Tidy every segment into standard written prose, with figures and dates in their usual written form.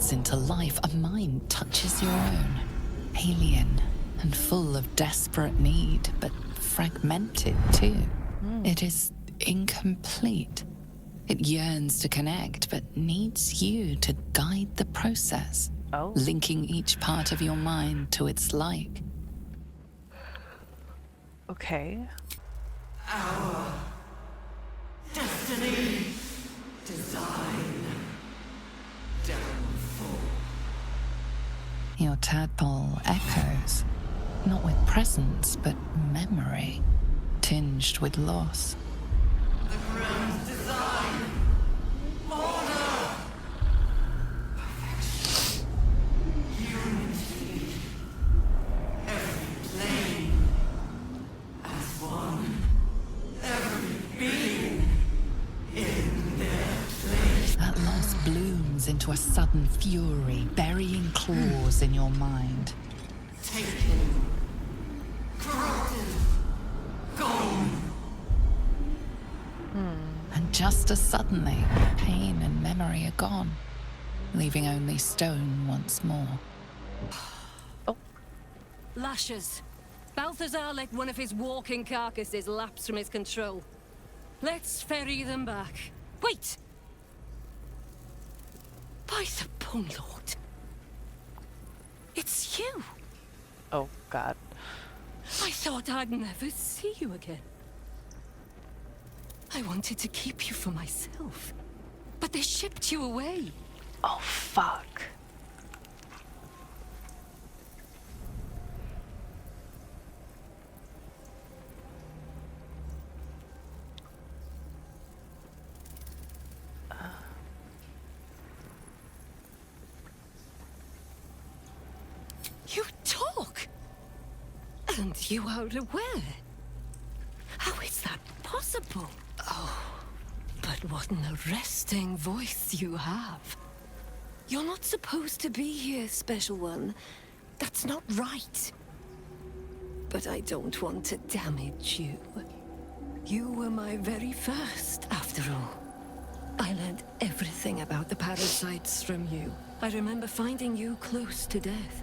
builds into life, a mind touches your own. Alien and full of desperate need, but fragmented too. It is incomplete. It yearns to connect, but needs you to guide the process, linking each part of your mind to its like. Okay. Our destiny, design, downfall. Your tadpole echoes, not with presence, but memory, tinged with loss. The grand design, order, perfection, unity, every plane as one, every being in their place. That loss blooms into a sudden fury, burying claws in your mind. Taken, corrupted, gone. And just as suddenly, pain and memory are gone, leaving only stone once more. Lashes. Balthazar let one of his walking carcasses lapse from his control. Let's ferry them back. Wait! By the Bone Lord. It's you. Oh, God. I thought I'd never see you again. I wanted to keep you for myself, but they shipped you away. Oh, fuck. You talk! And you are aware. How is that possible? Oh, but what an arresting voice you have. You're not supposed to be here, Special One. That's not right. But I don't want to damage you. You were my very first, after all. I learned everything about the parasites from you. I remember finding you close to death.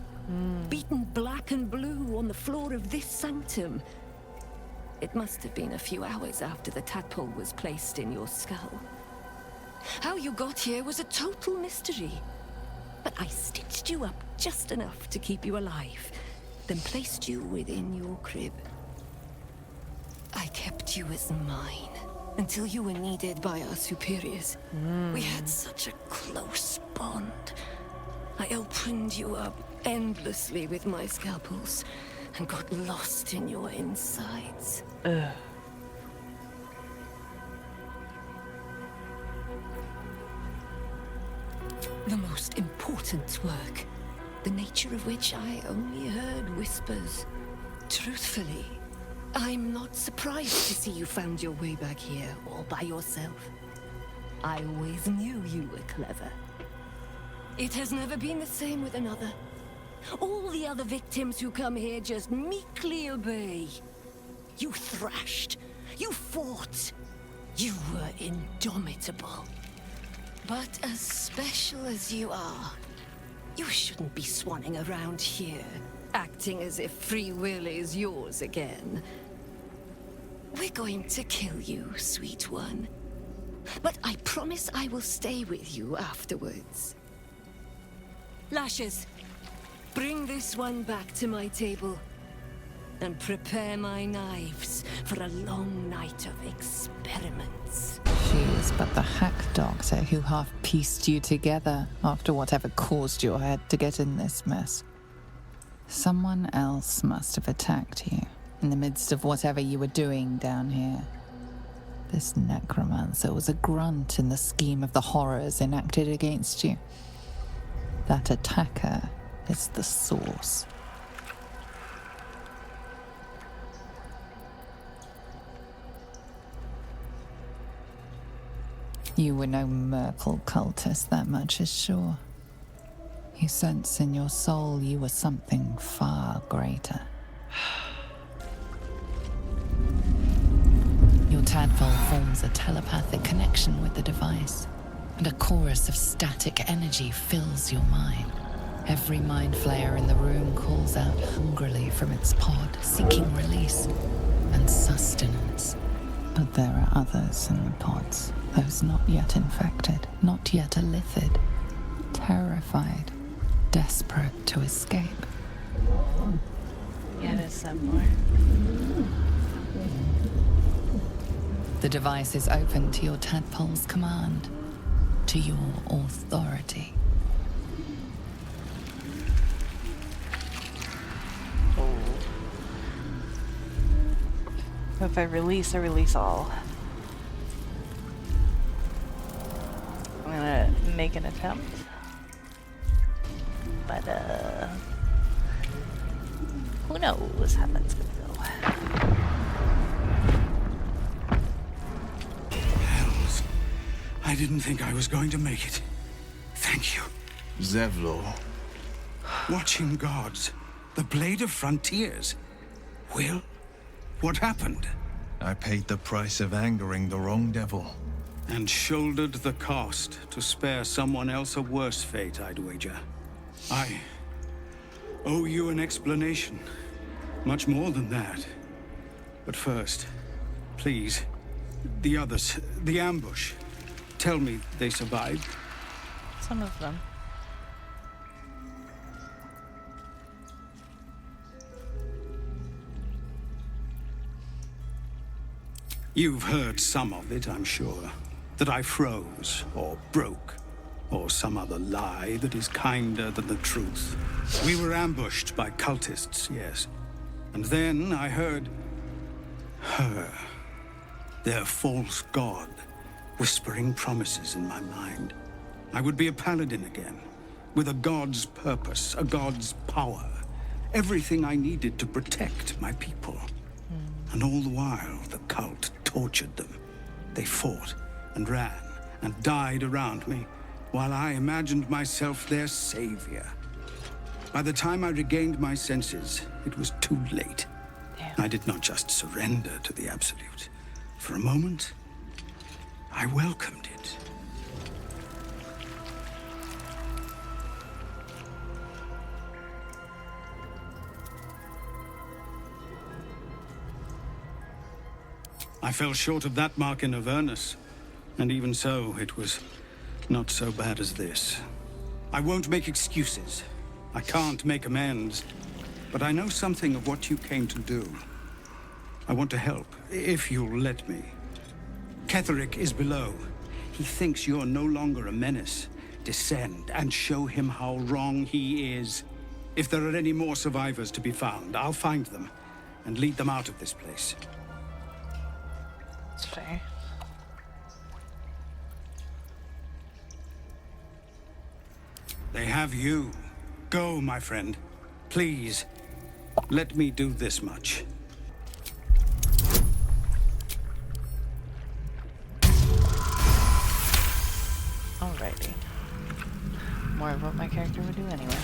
Beaten black and blue on the floor of this sanctum. It must have been a few hours after the tadpole was placed in your skull. How you got here was a total mystery. But I stitched you up just enough to keep you alive, then placed you within your crib. I kept you as mine until you were needed by our superiors. We had such a close bond. I opened you up endlessly with my scalpels and got lost in your insides. The most important work, the nature of which I only heard whispers. Truthfully, I'm not surprised to see you found your way back here all by yourself. I always knew you were clever. It has never been the same with another. All the other victims who come here just meekly obey. You thrashed. You fought. You were indomitable. But as special as you are, you shouldn't be swanning around here, acting as if free will is yours again. We're going to kill you, sweet one. But I promise I will stay with you afterwards. Lashes, bring this one back to my table. And prepare my knives for a long night of experiments. She is but the hack doctor who half pieced you together after whatever caused your head to get in this mess. Someone else must have attacked you in the midst of whatever you were doing down here. This necromancer was a grunt in the scheme of the horrors enacted against you. That attacker is the source. You were no Merkel cultist, that much is sure. You sense in your soul you were something far greater. Your tadpole forms a telepathic connection with the device, and a chorus of static energy fills your mind. Every mind flayer in the room calls out hungrily from its pod, seeking release and sustenance. But there are others in the pods, those not yet infected, not yet elithid, terrified, desperate to escape. Get us somewhere. The device is open to your tadpole's command, to your authority. If I release all. I'm gonna make an attempt. But, who knows how that's gonna go. Hells. I didn't think I was going to make it. Thank you. Zevlor. Watching gods. The Blade of Frontiers. Will? What happened? I paid the price of angering the wrong devil. And shouldered the cost to spare someone else a worse fate, I'd wager. I owe you an explanation. Much more than that. But first, please, the others, the ambush. Tell me they survived. Some of them. You've heard some of it, I'm sure. That I froze, or broke, or some other lie that is kinder than the truth. We were ambushed by cultists, yes. And then I heard her, their false god, whispering promises in my mind. I would be a paladin again, with a god's purpose, a god's power. Everything I needed to protect my people. And all the while, the cult tortured them. They fought and ran and died around me, while I imagined myself their savior. By the time I regained my senses, it was too late. Damn. I did not just surrender to the Absolute. For a moment, I welcomed it. I fell short of that mark in Avernus, and even so, it was not so bad as this. I won't make excuses. I can't make amends, but I know something of what you came to do. I want to help, if you'll let me. Ketheric is below. He thinks you're no longer a menace. Descend and show him how wrong he is. If there are any more survivors to be found, I'll find them and lead them out of this place. That's fair. They have you. Go, my friend. Please, let me do this much. Alrighty. More of what my character would do anyway.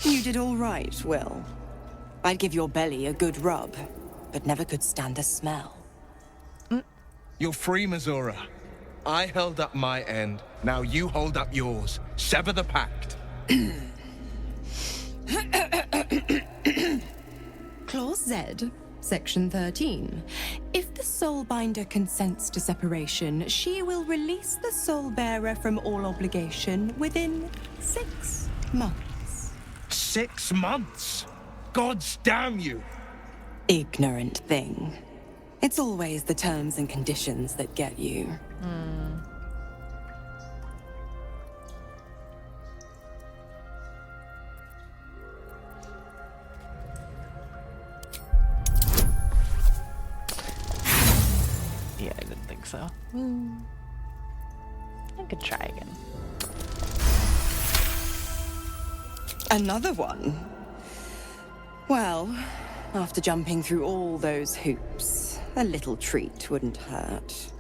You did all right, Will. I'd give your belly a good rub, but never could stand the smell. You're free, Missoura. I held up my end. Now you hold up yours. Sever the pact. Clause Z, Section 13. If the Soulbinder consents to separation, she will release the Soulbearer from all obligation within 6 months. 6 months? Gods damn you! Ignorant thing. It's always the terms and conditions that get you. Yeah, I didn't think so. I could try again. Another one? Well, after jumping through all those hoops, a little treat wouldn't hurt.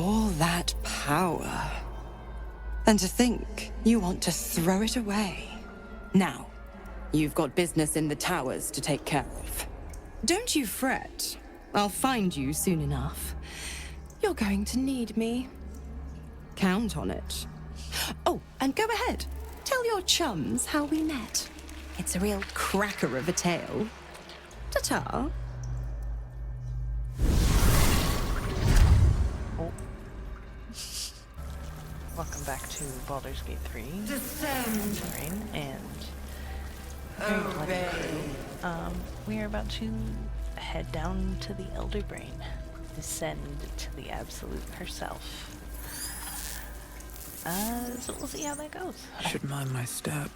All that power. And to think you want to throw it away. Now, you've got business in the towers to take care of. Don't you fret. I'll find you soon enough. You're going to need me. Count on it. Oh, and go ahead. Tell your chums how we met. It's a real cracker of a tale. Ta-ta. Welcome back to Baldur's Gate 3. Descend. Rain, and we are about to head down to the Elder Brain. Descend to the Absolute herself. So we'll see how that goes. I should mind my step.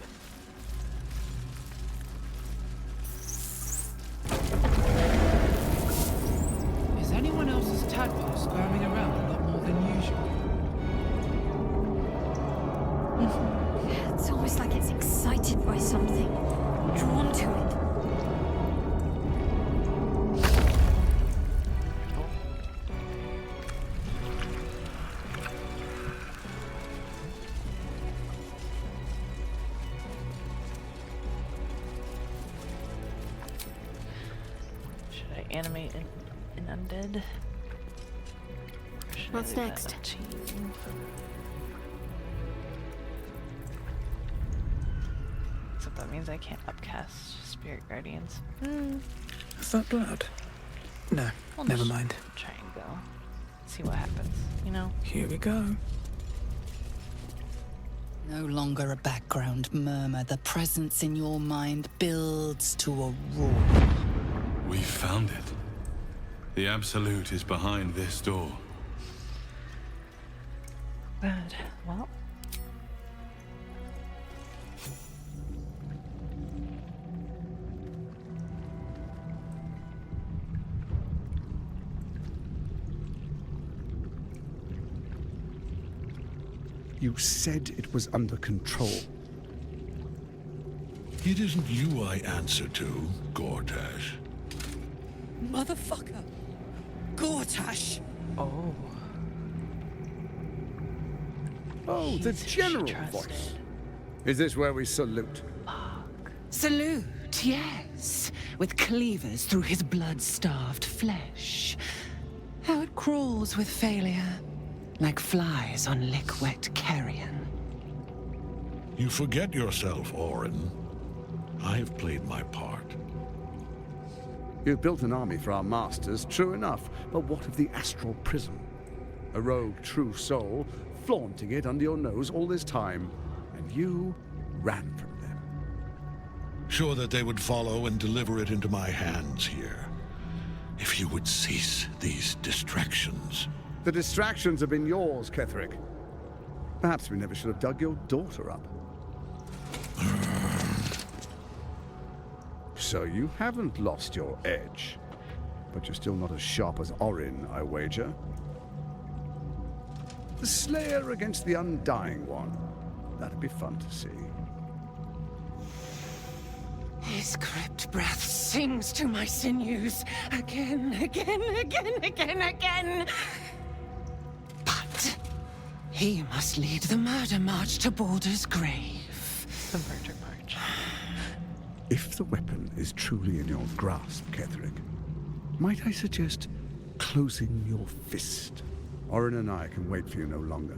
Is anyone else's tadpole squirming around a lot more than usual? It's almost like it's excited by something, drawn to it. Should I animate an undead? Or should I What's leave that next? up to you? Except that means I can't upcast Spirit Guardians. Is that blood? No, We'll never just mind. Try and go. See what happens, you know? Here we go. No longer a background murmur. The presence in your mind builds to a roar. We found it. The Absolute is behind this door. Good. Well. You said it was under control. It isn't you I answer to, Gortash. Motherfucker. Gortash. Oh. Oh, the He's general trusted. voice. Is this where we salute? Salute, yes, with cleavers through his blood-starved flesh. How it crawls with failure, like flies on lick-wet carrion. You forget yourself, Orin. I have played my part. You've built an army for our masters, true enough, but what of the astral prism? A rogue true soul, flaunting it under your nose all this time, and you ran from them. Sure that they would follow and deliver it into my hands here. If you would cease these distractions. The distractions have been yours, Ketheric. Perhaps we never should have dug your daughter up. So you haven't lost your edge, but you're still not as sharp as Orin, I wager. The Slayer against the Undying One. That'd be fun to see. His crypt breath sings to my sinews again, again, again, again, again. But he must lead the murder march to Baldur's grave. The murder march. If the weapon is truly in your grasp, Ketheric, might I suggest closing your fist? Orin and I can wait for you no longer.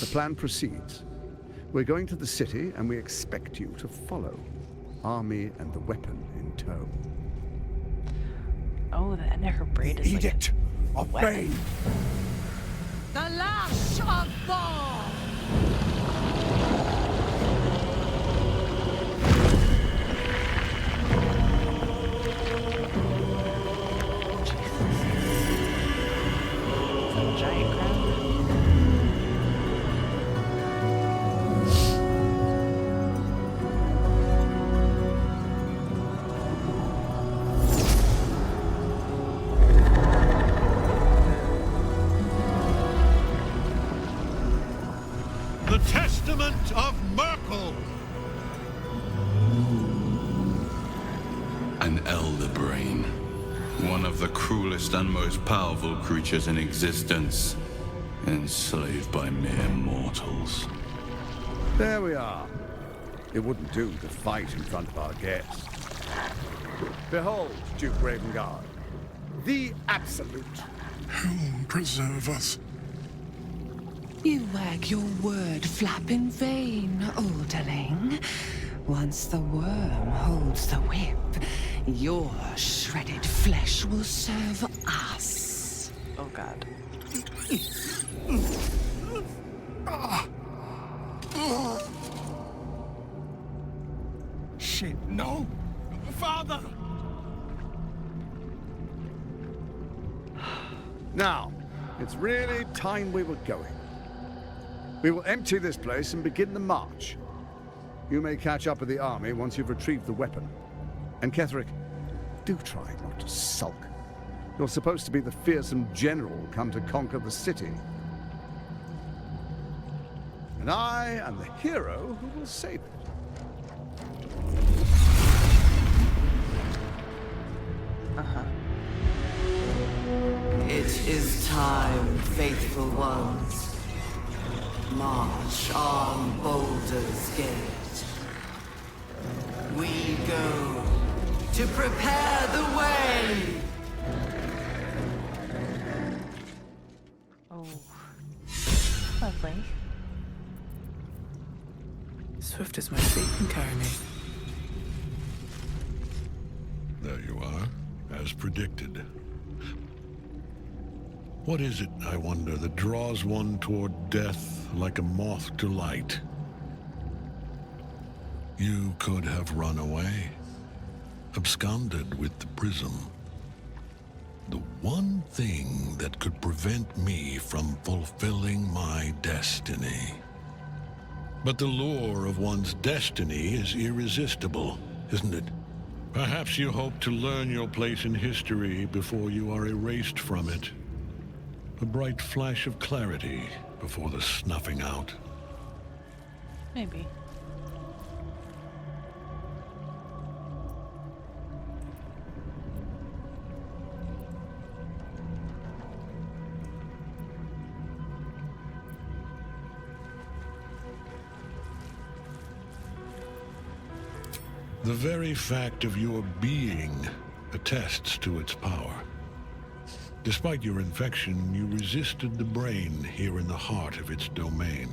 The plan proceeds. We're going to the city, and we expect you to follow. Army and the weapon in tow. Oh, the end of her braid is Edict of Bane! The lash of Thorm! Giant crown. The Testament of Merkel! An Elder Brain. One of the cruelest and most powerful creatures in existence. enslaved by mere mortals. There we are. It wouldn't do to fight in front of our guests. Behold, Duke Ravengard, the Absolute. Who preserve us? You wag your word flap in vain, olderling. Once the worm holds the whip, your shredded flesh will serve us. Oh god. Shit, no! Father! Now, it's really time we were going. We will empty this place and begin the march. You may catch up with the army once you've retrieved the weapon. And Ketheric, do try not to sulk. You're supposed to be the fearsome general come to conquer the city. And I am the hero who will save it. It is time, faithful ones. March on Baldur's Gate. We go to prepare the way. Oh. Lovely. Swift as my feet can carry me. There you are, as predicted. What is it, I wonder, that draws one toward death like a moth to light? You could have run away, absconded with the prism. The one thing that could prevent me from fulfilling my destiny. But the lure of one's destiny is irresistible, isn't it? Perhaps you hope to learn your place in history before you are erased from it. A bright flash of clarity before the snuffing out. Maybe. The very fact of your being attests to its power. Despite your infection, you resisted the brain here in the heart of its domain.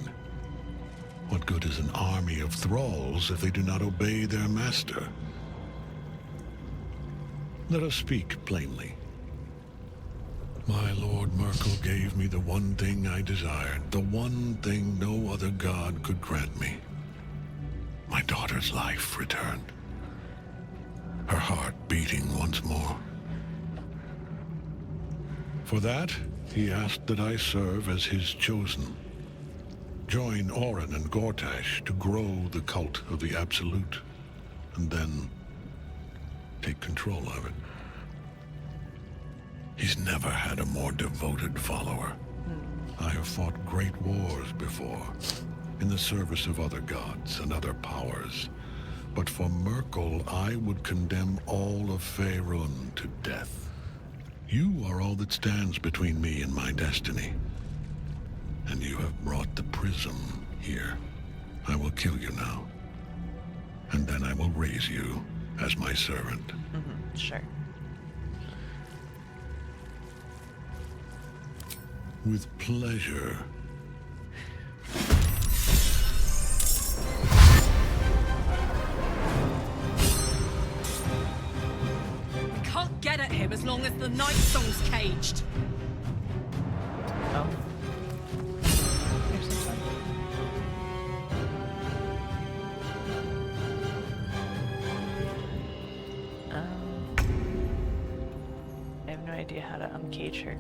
What good is an army of thralls if they do not obey their master? Let us speak plainly. My Lord Merkel gave me the one thing I desired, the one thing no other god could grant me. My daughter's life returned. Her heart beating once more. For that, he asked that I serve as his chosen. Join Orin and Gortash to grow the cult of the Absolute, and then take control of it. He's never had a more devoted follower. I have fought great wars before, in the service of other gods and other powers. But for Merkel, I would condemn all of Faerun to death. You are all that stands between me and my destiny. And you have brought the prism here. I will kill you now. And then I will raise you as my servant. Sure. With pleasure. We can't get at him as long as the Night Song's caged. Oh. Here's some. I have no idea how to uncage her.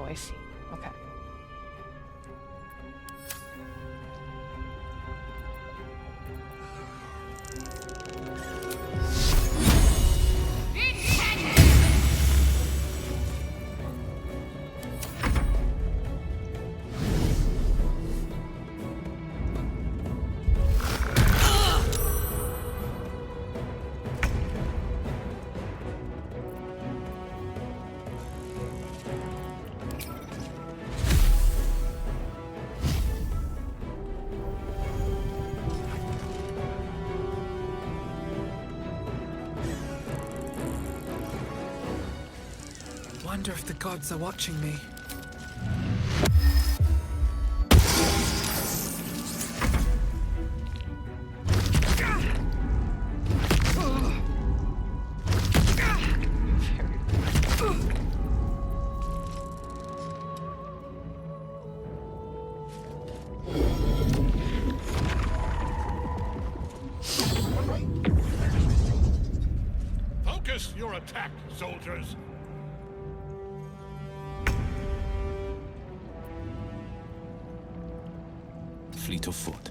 Oh, I see. Okay. I wonder if the gods are watching me. Focus your attack, soldiers! Fleet of foot.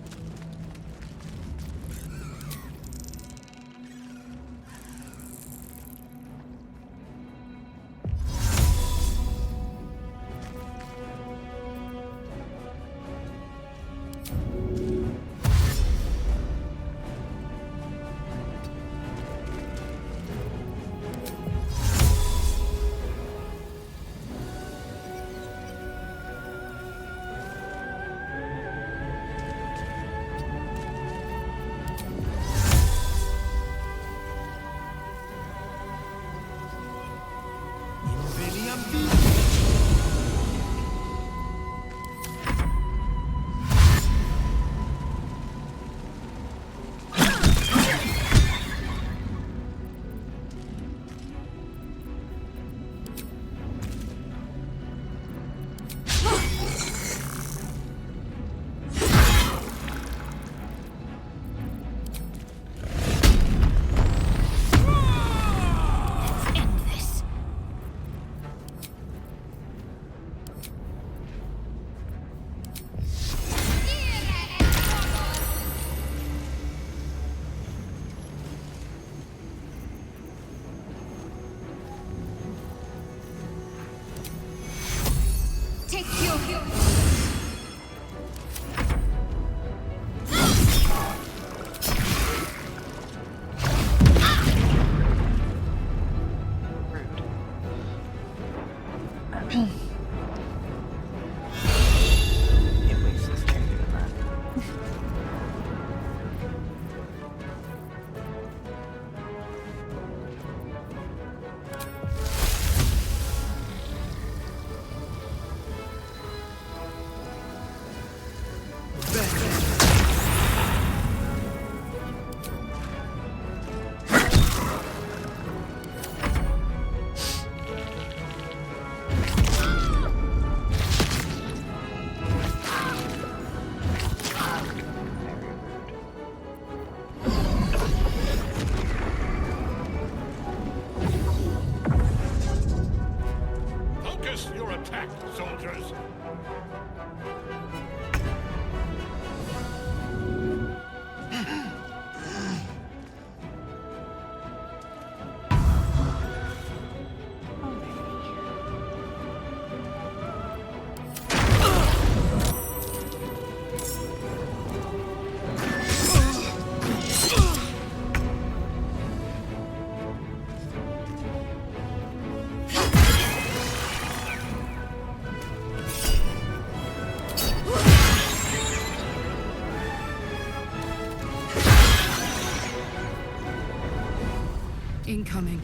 Incoming.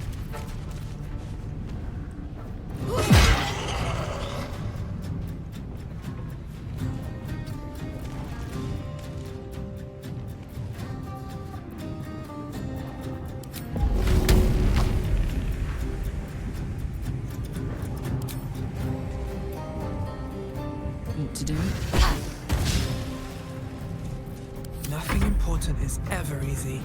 What to do? Nothing important is ever easy.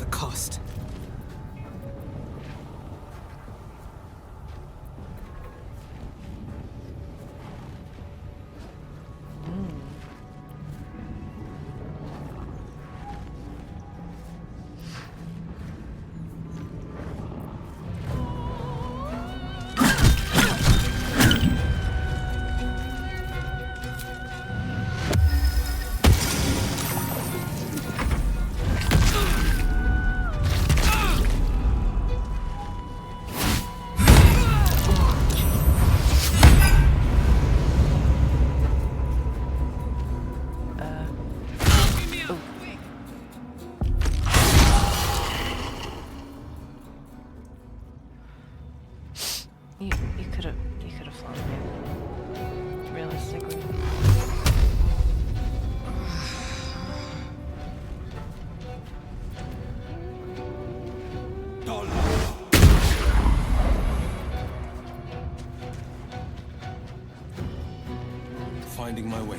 the cost. You could have flown it. Realistically. Finding my way.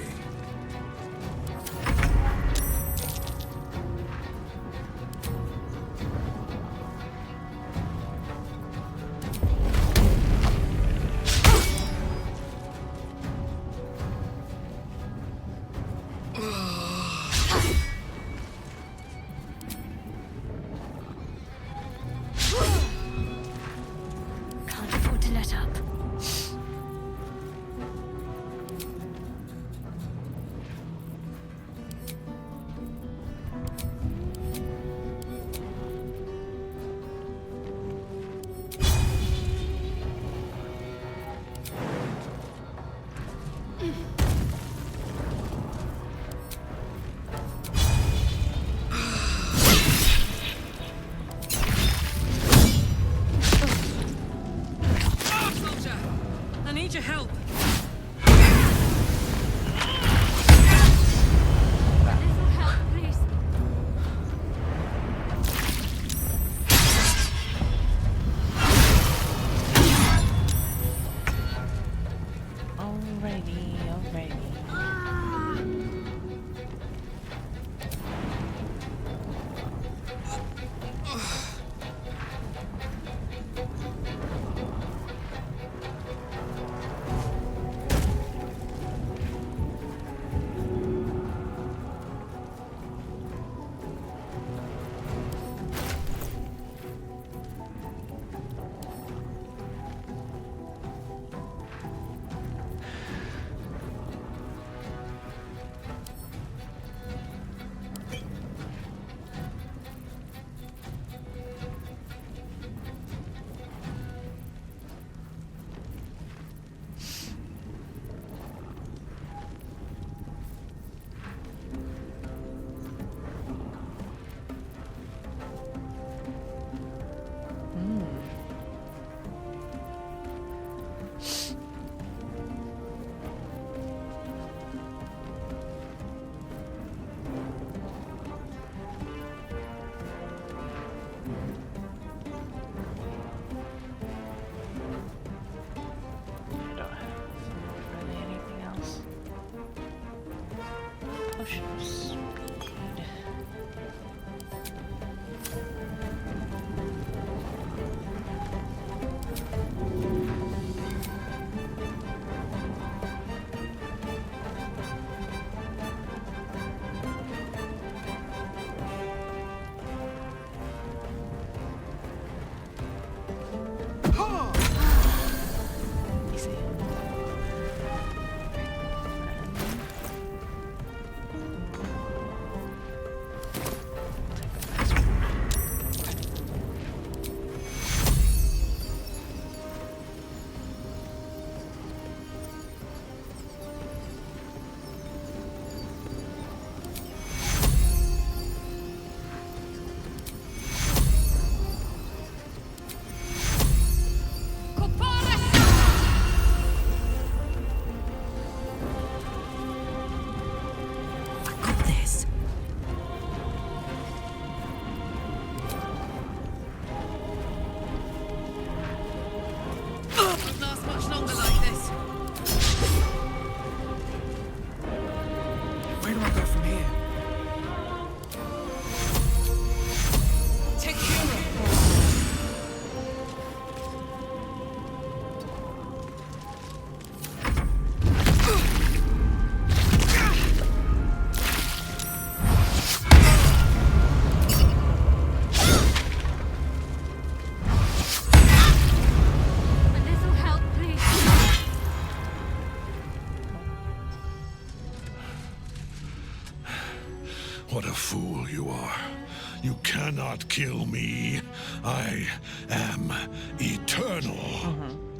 cannot kill me. I am eternal.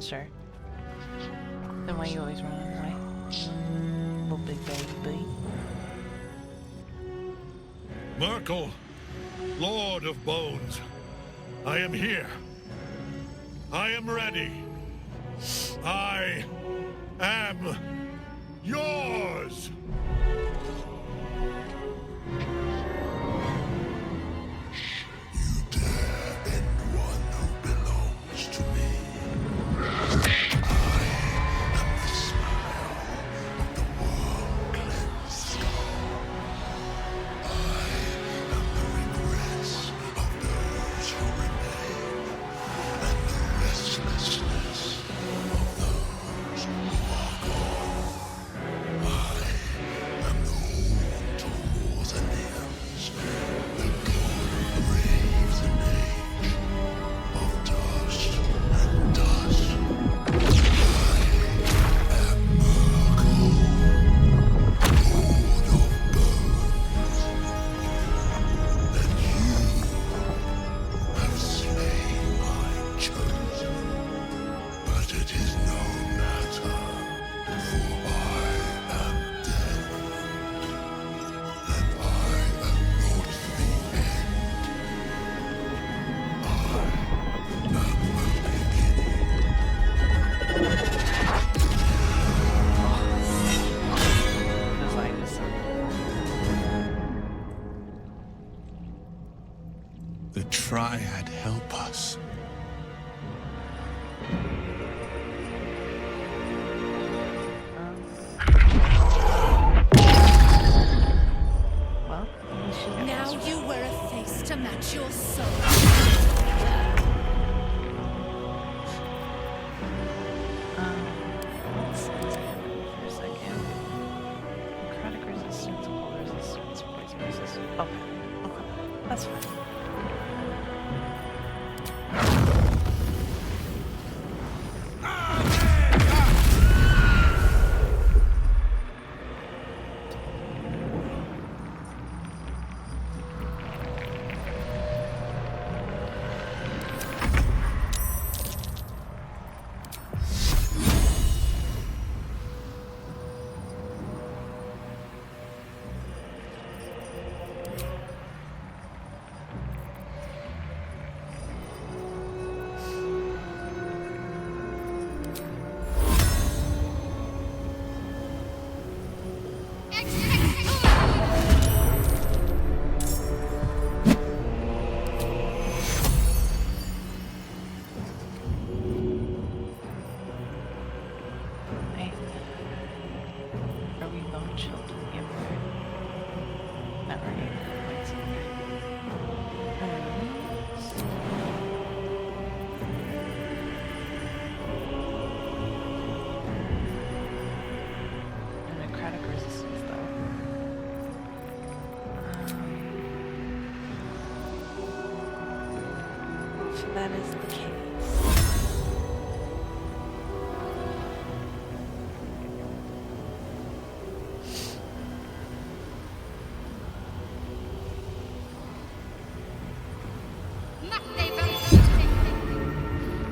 Sure. Then why you always running away? Little big baby. Merkel, Lord of Bones, I am here. I am ready. I am yours. The Triad help us. Well, now you wear a face to match your soul. Let's for a second. Necrotic resistance, cold resistance, poison resistance. Okay, that's fine. That is the case.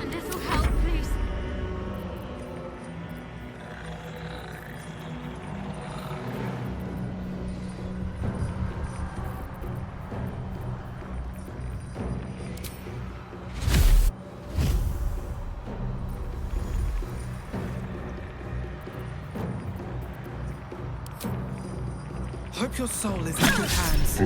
A little help, please. Hope your soul is in good hands.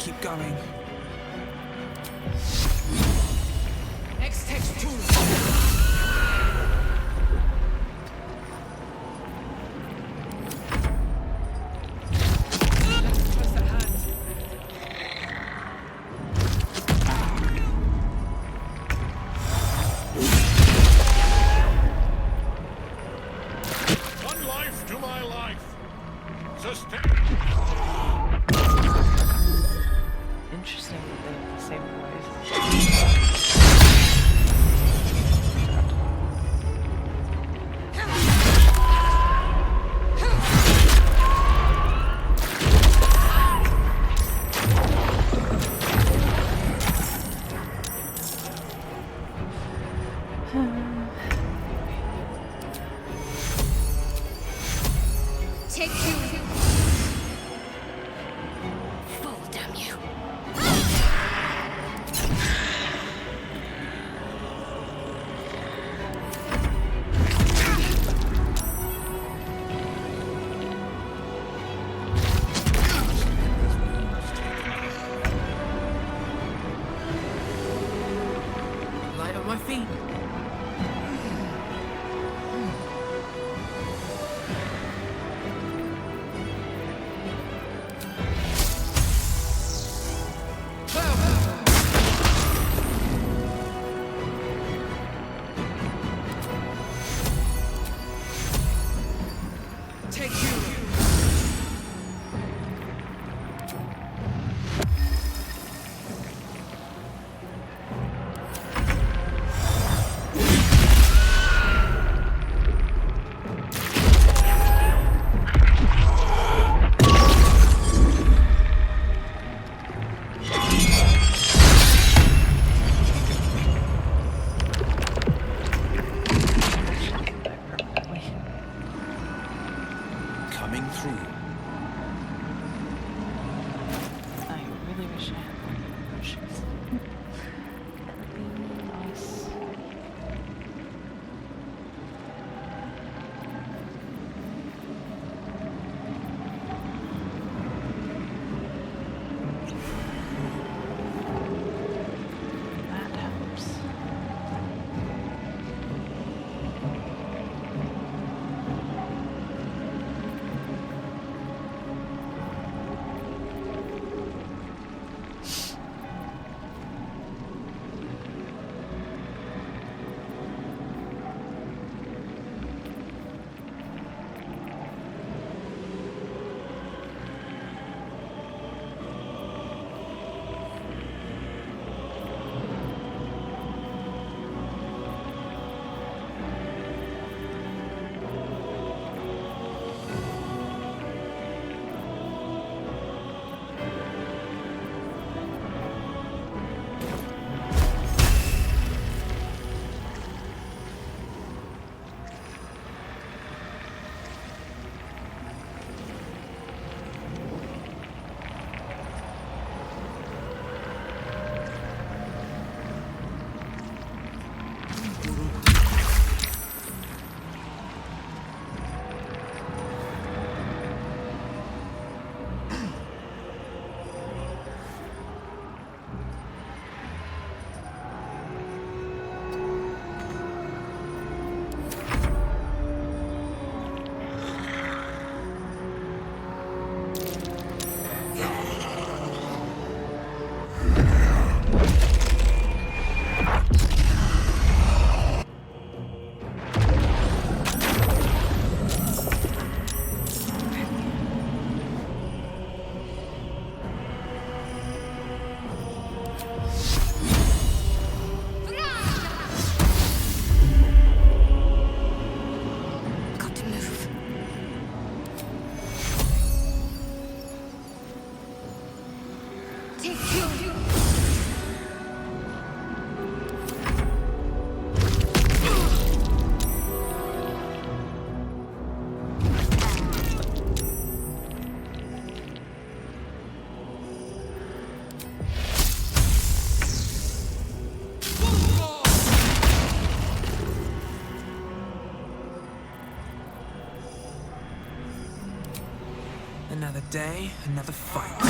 keep going. X-Text 2. Interesting that they have the same voice. Take two. Fall, damn you. Light on my feet. Take two. Coming through. I really wish I had more potions. That'd be nice. That helps. Another day, another fight.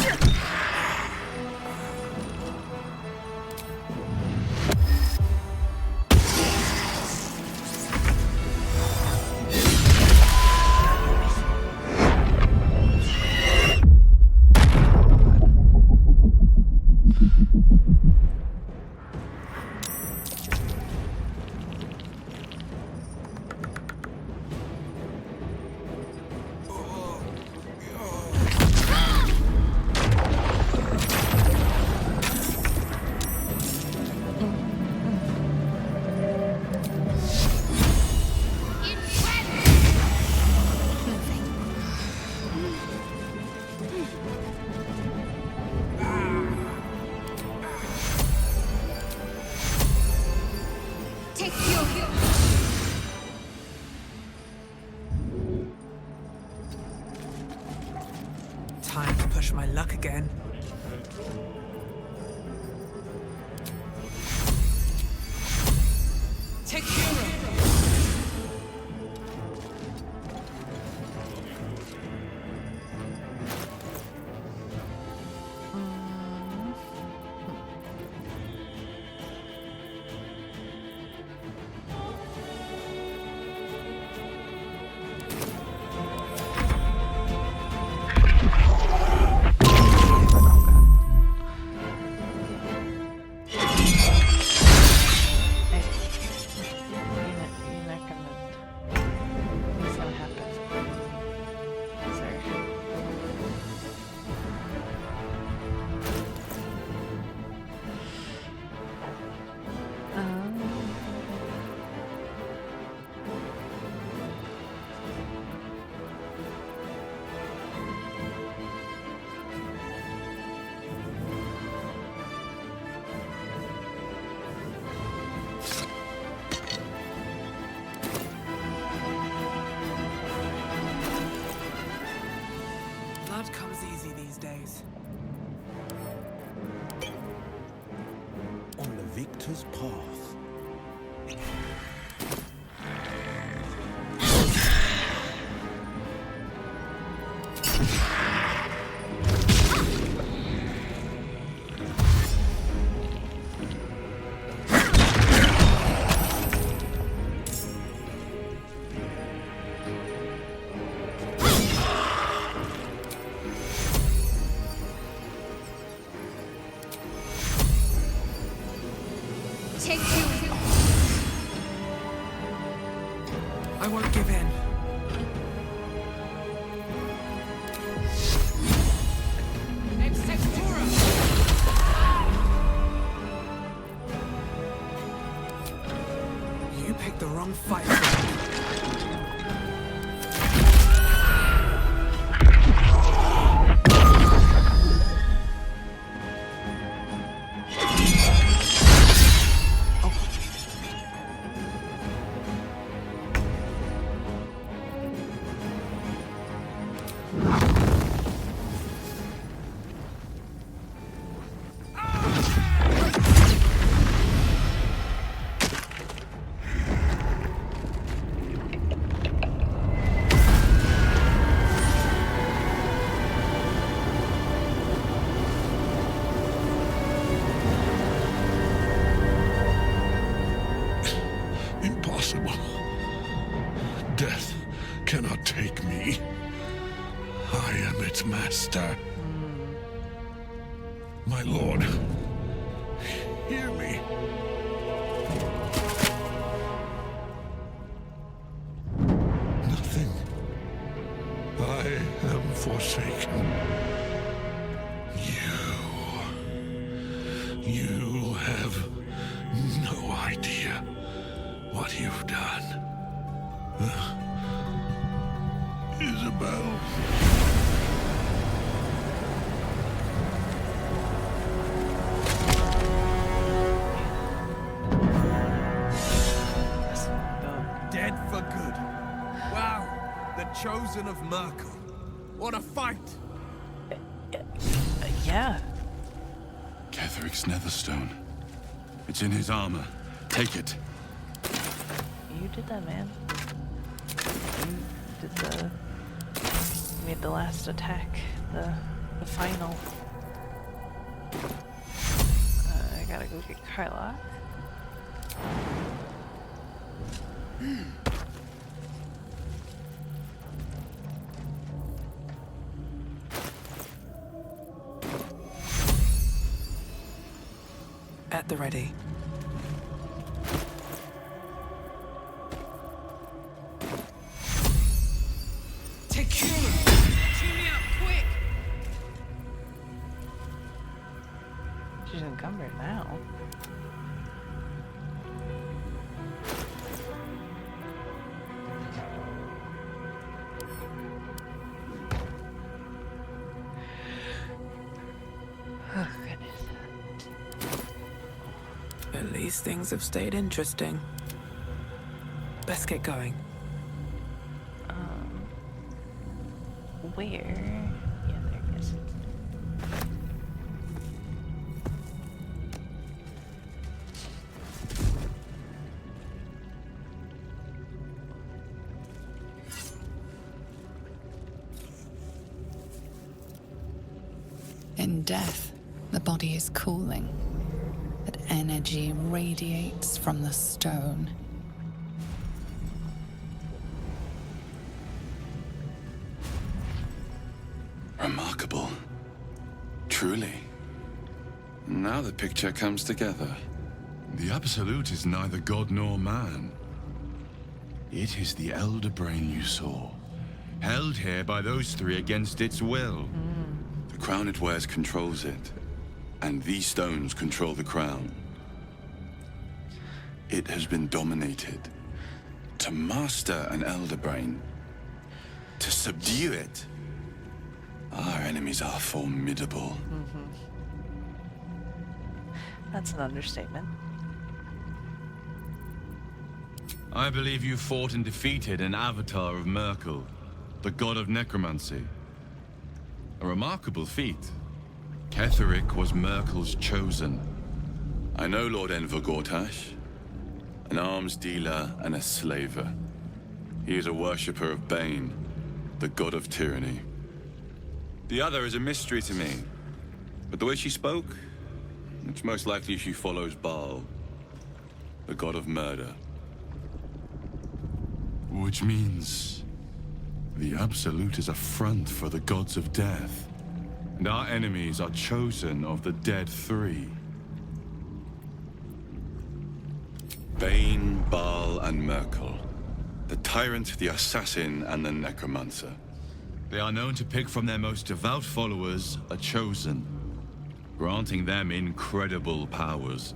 my luck again. Blood comes easy these days. On the victor's path. I won't give in. You picked the wrong fight. Death cannot take me. I am its master. My lord, hear me. Nothing. I am forsaken. You have no idea what you've done. Isabel. Dead for good. Wow, the chosen of Merkel. What a fight! Yeah. Ketheric's netherstone. It's in his armor. Take it. You did that, man. You did made the last attack, the final. I gotta go get Karlach. At the ready. She's encumbered now. Oh, goodness. At least things have stayed interesting. Best get going. Where? Yeah, there it is. In death, the body is cooling, but energy radiates from the stone. Remarkable. Truly. Now the picture comes together. The Absolute is neither god nor man. It is the Elder Brain you saw, held here by those three against its will. The crown it wears controls it, and these stones control the crown. It has been dominated. To master an Elder Brain, to subdue it, our enemies are formidable. That's an understatement. I believe you fought and defeated an avatar of Merkel, the god of necromancy. A remarkable feat. Ketheric was Merkel's chosen. I know Lord Enver Gortash, an arms dealer and a slaver. He is a worshipper of Bane, the god of tyranny. The other is a mystery to me, but the way she spoke, it's most likely she follows Baal, the god of murder. Which means the Absolute is a front for the gods of death, and our enemies are chosen of the dead three. Bane, Baal, and Merkel. The tyrant, the assassin, and the necromancer. They are known to pick from their most devout followers a chosen, granting them incredible powers.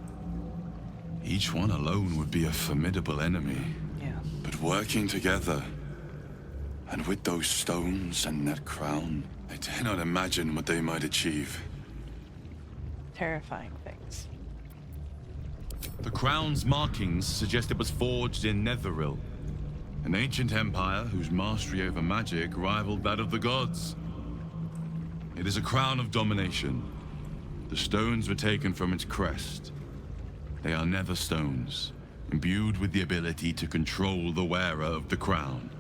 Each one alone would be a formidable enemy. Yeah. But working together, and with those stones and that crown, I dare not imagine what they might achieve. Terrifying things. The crown's markings suggest it was forged in Netheril, an ancient empire whose mastery over magic rivaled that of the gods. It is a crown of domination. The stones were taken from its crest. They are nether stones, imbued with the ability to control the wearer of the crown.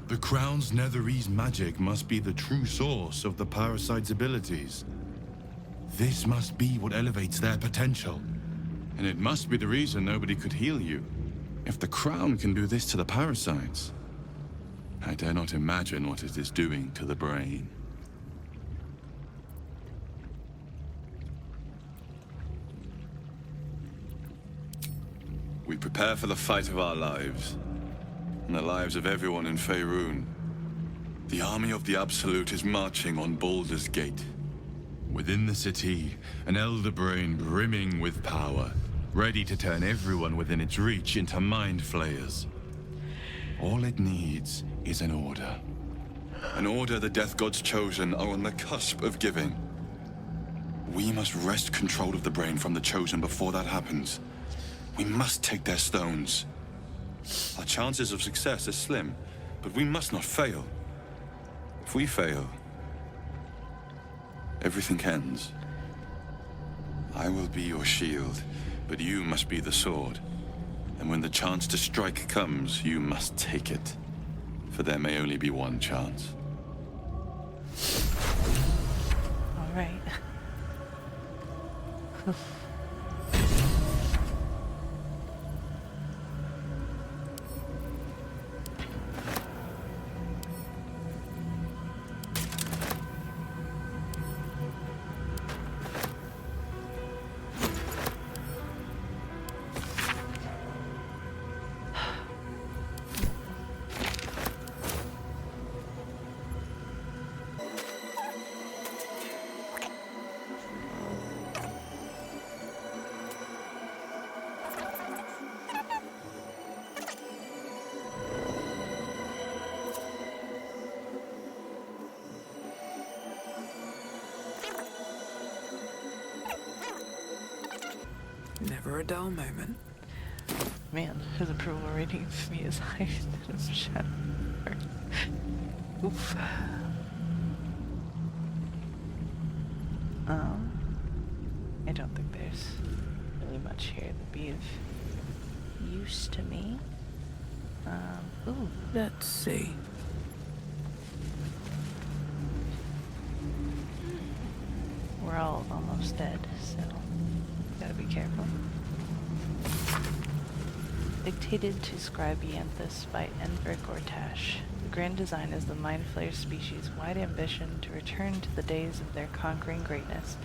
The crown's netherese magic must be the true source of the parasite's abilities. This must be what elevates their potential. And it must be the reason nobody could heal you. If the crown can do this to the parasites, I dare not imagine what it is doing to the brain. We prepare for the fight of our lives, and the lives of everyone in Faerun. The army of the Absolute is marching on Baldur's Gate. Within the city, an Elder Brain brimming with power, ready to turn everyone within its reach into mind flayers. All it needs is an order. An order the Death God's chosen are on the cusp of giving. We must wrest control of the brain from the chosen before that happens. We must take their stones. Our chances of success are slim, but we must not fail. If we fail, everything ends. I will be your shield, but you must be the sword. And when the chance to strike comes, you must take it. For there may only be one chance. All right. Never a dull moment. Man, his approval rating for me is higher than of Shadow. Oof. I don't think there's really much here that'd be of use to me. Ooh. Let's see. we're all almost dead, so gotta be careful. Dictated to Scribe Yanthus by Enver Gortash. The grand design is the Mind Flayer species' wide ambition to return to the days of their conquering greatness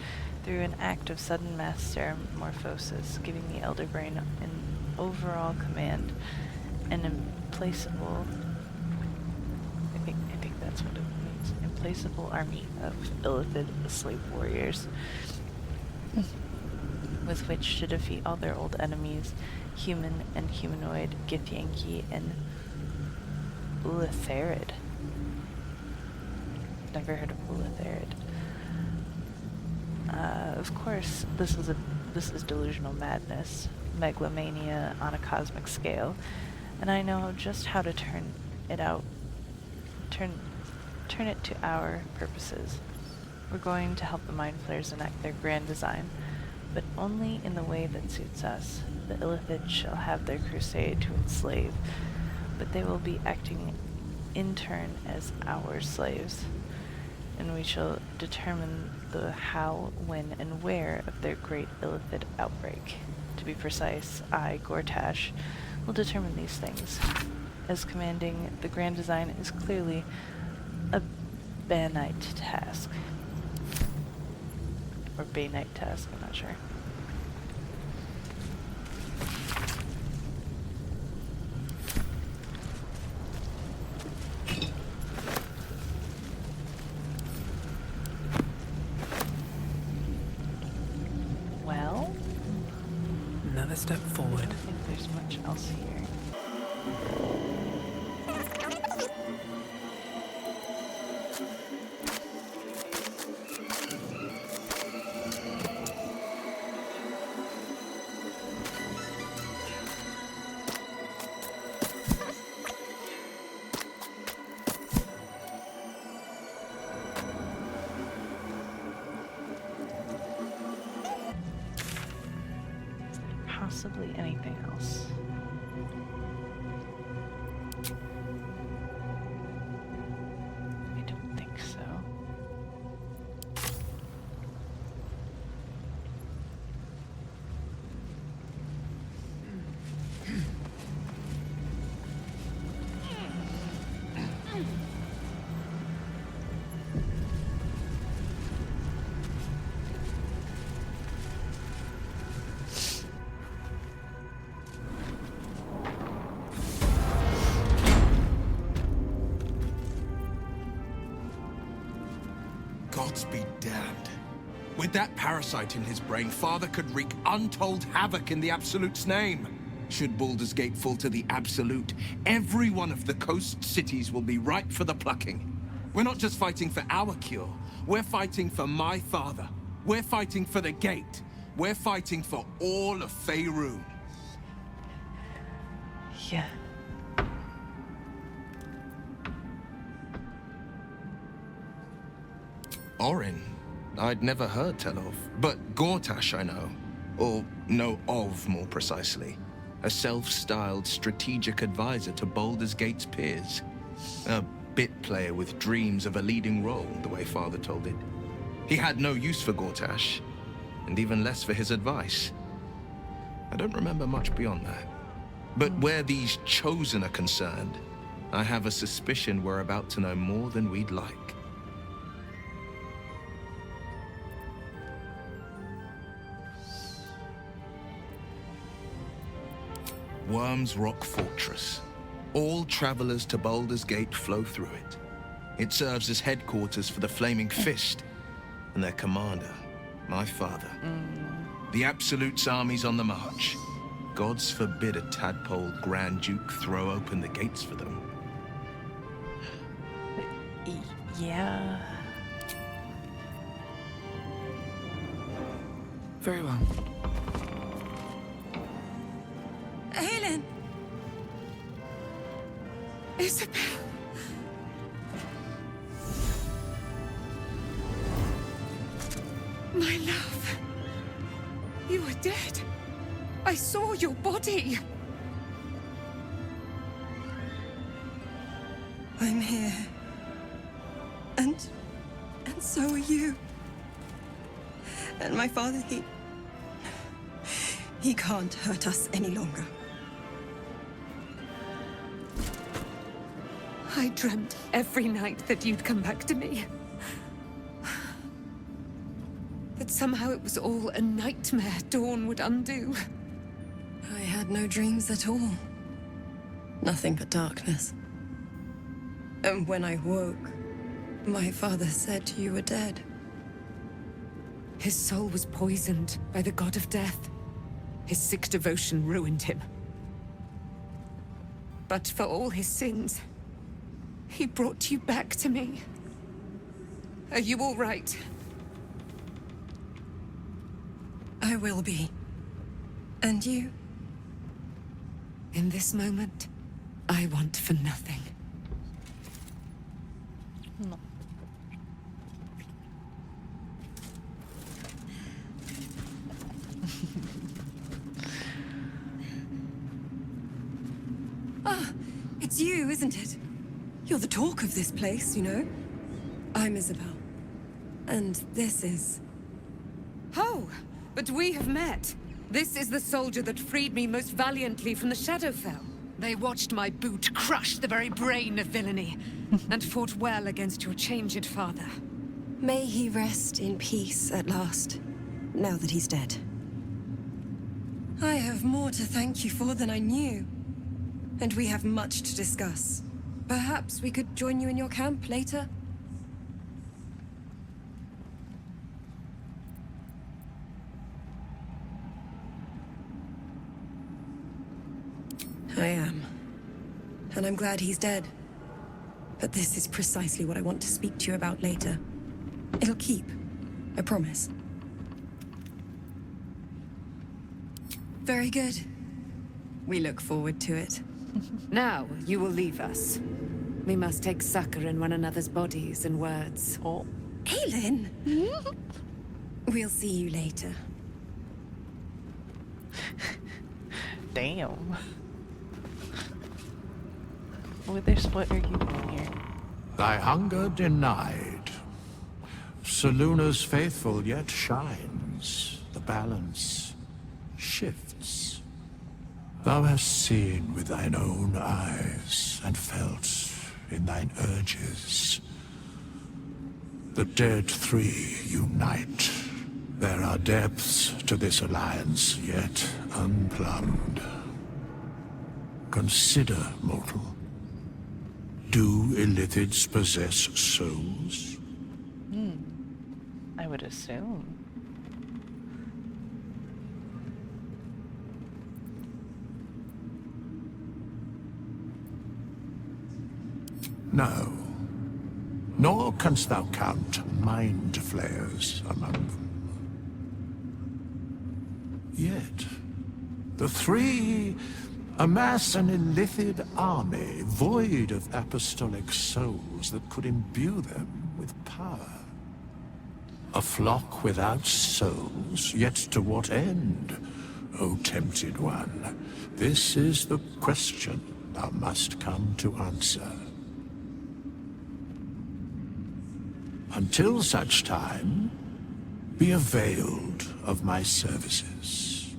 through an act of sudden mass metamorphosis, giving the Elder Brain an overall command, an implacable, I think that's what it means, implacable army of illithid slave warriors with which to defeat all their old enemies, human and humanoid, Githyanki and Ulitharid. Never heard of Ulitharid. Of course, this is delusional madness, megalomania on a cosmic scale, and I know just how to turn it to our purposes. We're going to help the Mind Flayers enact their grand design, but only in the way that suits us. The illithid shall have their crusade to enslave, but they will be acting in turn as our slaves, and we shall determine the how, when, and where of their great illithid outbreak. To be precise, I, Gortash, will determine these things, as commanding the grand design is clearly a Banite task. Or Banite task, I'm not sure. Well, another step forward. I don't think there's much else here. Possibly anything else. I don't think so. Gods be damned. With that parasite in his brain, Father could wreak untold havoc in the Absolute's name. Should Baldur's Gate fall to the Absolute, every one of the coast cities will be ripe for the plucking. We're not just fighting for our cure, we're fighting for my father. We're fighting for the Gate. We're fighting for all of Faerun. Yeah. Orin, I'd never heard tell of, but Gortash I know. Or know of, more precisely. A self-styled strategic advisor to Baldur's Gate's peers. A bit player with dreams of a leading role, the way Father told it. He had no use for Gortash, and even less for his advice. I don't remember much beyond that. But where these Chosen are concerned, I have a suspicion we're about to know more than we'd like. Worm's Rock Fortress. All travelers to Baldur's Gate flow through it. It serves as headquarters for the Flaming Fist and their commander, my father. The Absolute's army's on the march. Gods forbid a tadpole Grand Duke throw open the gates for them. Yeah. Very well. Aelin! Isabel! My love! You are dead. I saw your body. I'm here. And so are you. And my father, he can't hurt us any longer. I dreamt every night that you'd come back to me. That somehow it was all a nightmare Dawn would undo. I had no dreams at all. Nothing but darkness. And when I woke, my father said you were dead. His soul was poisoned by the god of death. His sick devotion ruined him. But for all his sins, he brought you back to me. Are you all right? I will be. And you? In this moment, I want for nothing. No. Ah, it's you, isn't it? You're the talk of this place, you know? I'm Isabel. And this is... Oh, but we have met. This is the soldier that freed me most valiantly from the Shadowfell. They watched my boot crush the very brain of villainy, and fought well against your changed father. May he rest in peace at last, now that he's dead. I have more to thank you for than I knew. And we have much to discuss. Perhaps we could join you in your camp later? I am. And I'm glad he's dead. But this is precisely what I want to speak to you about later. It'll keep. I promise. Very good. We look forward to it. Now, you will leave us. We must take succor in one another's bodies and words. Oh. Aelin! We'll see you later. Damn. What are you doing here? Thy hunger denied. Seluna's faithful yet shines. The balance shifts. Thou hast seen with thine own eyes and felt in thine urges. The dead three unite. There are depths to this alliance yet unplumbed. Consider, mortal. Do illithids possess souls? I would assume. No. Nor canst thou count mind flayers among them. Yet, the three amass an illithid army void of apostolic souls that could imbue them with power. A flock without souls, yet to what end, O tempted one? This is the question thou must come to answer. Until such time, be availed of my services.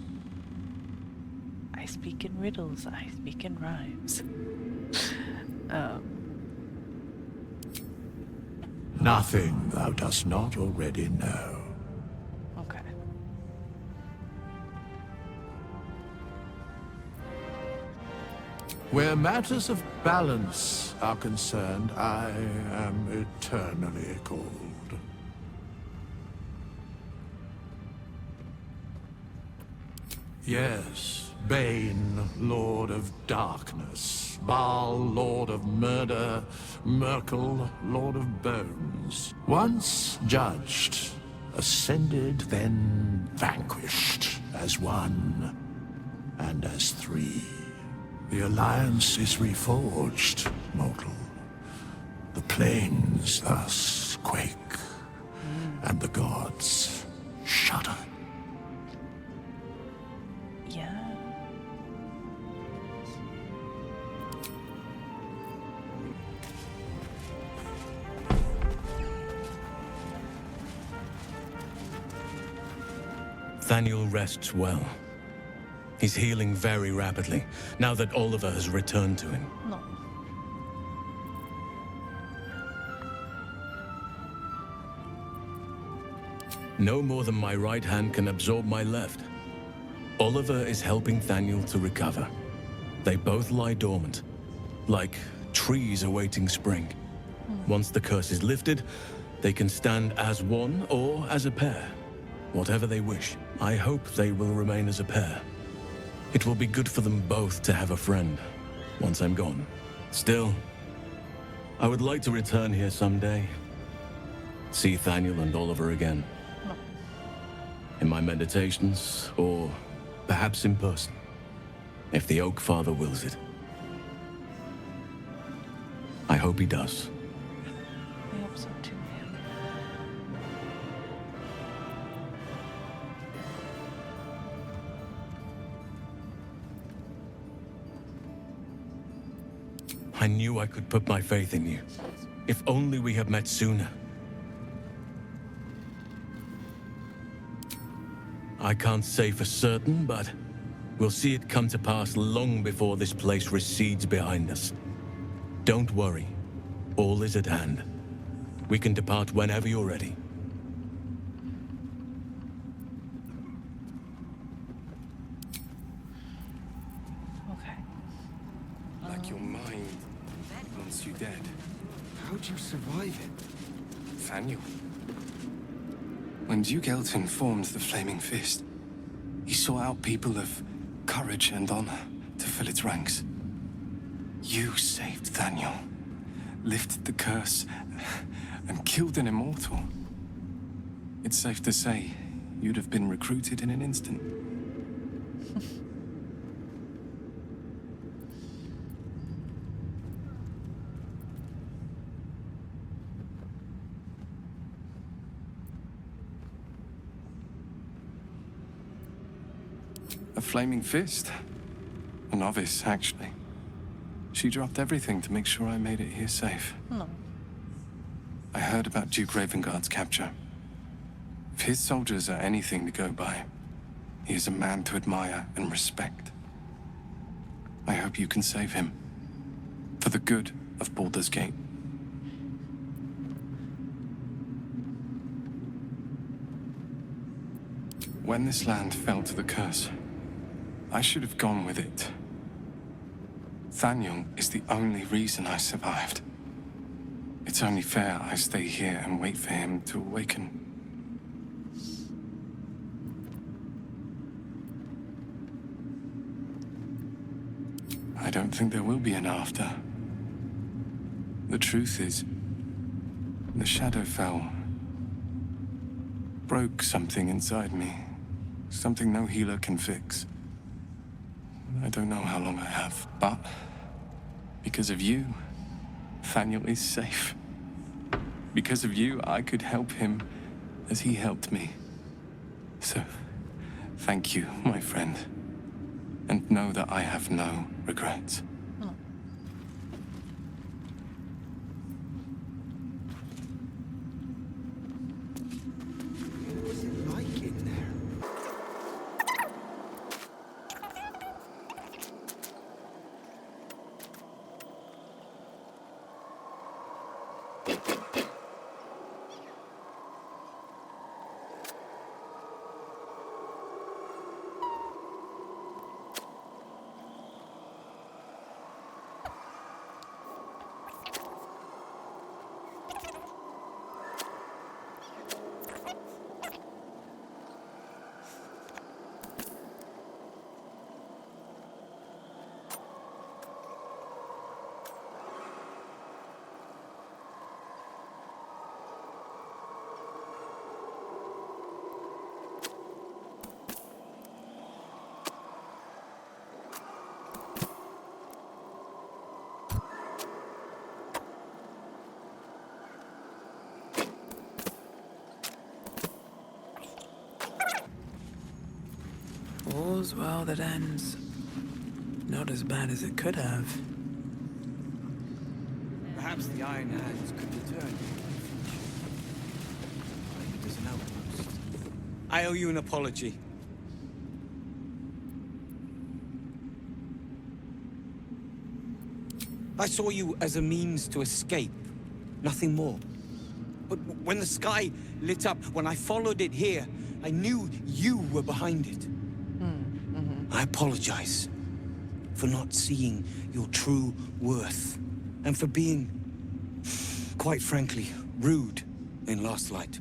I speak in riddles, I speak in rhymes. Nothing thou dost not already know. Okay. Where matters of balance are concerned, I am eternally cold. Yes, Bane, Lord of Darkness, Baal, Lord of Murder, Merkel, Lord of Bones. Once judged, ascended, then vanquished, as one, and as three. The Alliance is reforged, mortal. The plains thus quake, and the gods shudder. Yeah. Thaniel rests well. He's healing very rapidly, now that Oliver has returned to him. No. No more than my right hand can absorb my left. Oliver is helping Thaniel to recover. They both lie dormant, like trees awaiting spring. Once the curse is lifted, they can stand as one or as a pair. Whatever they wish. I hope they will remain as a pair. It will be good for them both to have a friend, once I'm gone. Still, I would like to return here someday. See Thaniel and Oliver again. In my meditations, or perhaps in person, if the Oak Father wills it. I hope he does. I hope so too, man. I knew I could put my faith in you. If only we had met sooner. I can't say for certain, but we'll see it come to pass long before this place recedes behind us. Don't worry. All is at hand. We can depart whenever you're ready. Okay. Like your mind wants you dead. How'd you survive it? Thaniel? When Duke Elton formed the Flaming Fist, he sought out people of courage and honor to fill its ranks. You saved Thaniel, lifted the curse, and killed an immortal. It's safe to say you'd have been recruited in an instant. A Flaming Fist? A novice, actually. She dropped everything to make sure I made it here safe. No. I heard about Duke Ravengard's capture. If his soldiers are anything to go by, he is a man to admire and respect. I hope you can save him. For the good of Baldur's Gate. When this land fell to the curse, I should have gone with it. Thaniel is the only reason I survived. It's only fair I stay here and wait for him to awaken. I don't think there will be an after. The truth is, the Shadowfell broke something inside me. Something no healer can fix. I don't know how long I have, but because of you, Thaniel is safe. Because of you, I could help him as he helped me. So, thank you, my friend. And know that I have no regrets. What's it like in there? All's well that ends. Not as bad as it could have. Perhaps the Iron Hands could return you. It is an outpost. I owe you an apology. I saw you as a means to escape, nothing more. But when the sky lit up, when I followed it here, I knew you were behind it. I apologize for not seeing your true worth, and for being, quite frankly, rude in Last Light.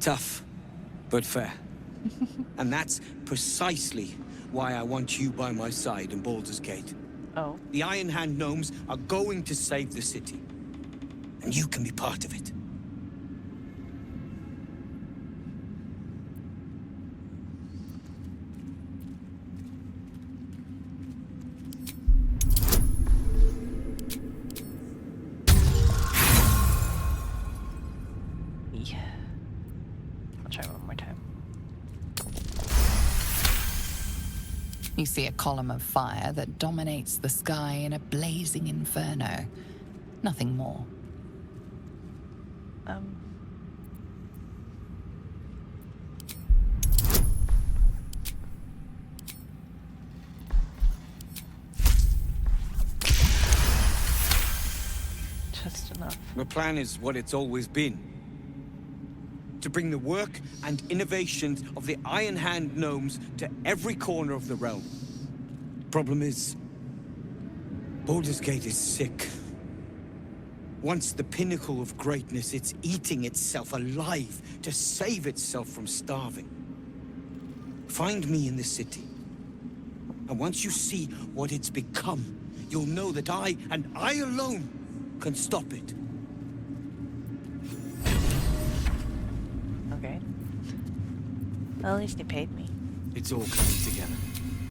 Tough, but fair. And that's precisely why I want you by my side in Baldur's Gate. Oh. The Iron Hand gnomes are going to save the city, and you can be part of it. Yeah. I'll try one more time. You see a column of fire that dominates the sky in a blazing inferno. Nothing more. Just enough. The plan is what it's always been. To bring the work and innovations of the Iron Hand gnomes to every corner of the realm. Problem is, Baldur's Gate is sick. Once the pinnacle of greatness, it's eating itself alive to save itself from starving. Find me in the city. And once you see what it's become, you'll know that I, and I alone, can stop it. Okay. Well, at least he paid me. It's all coming together.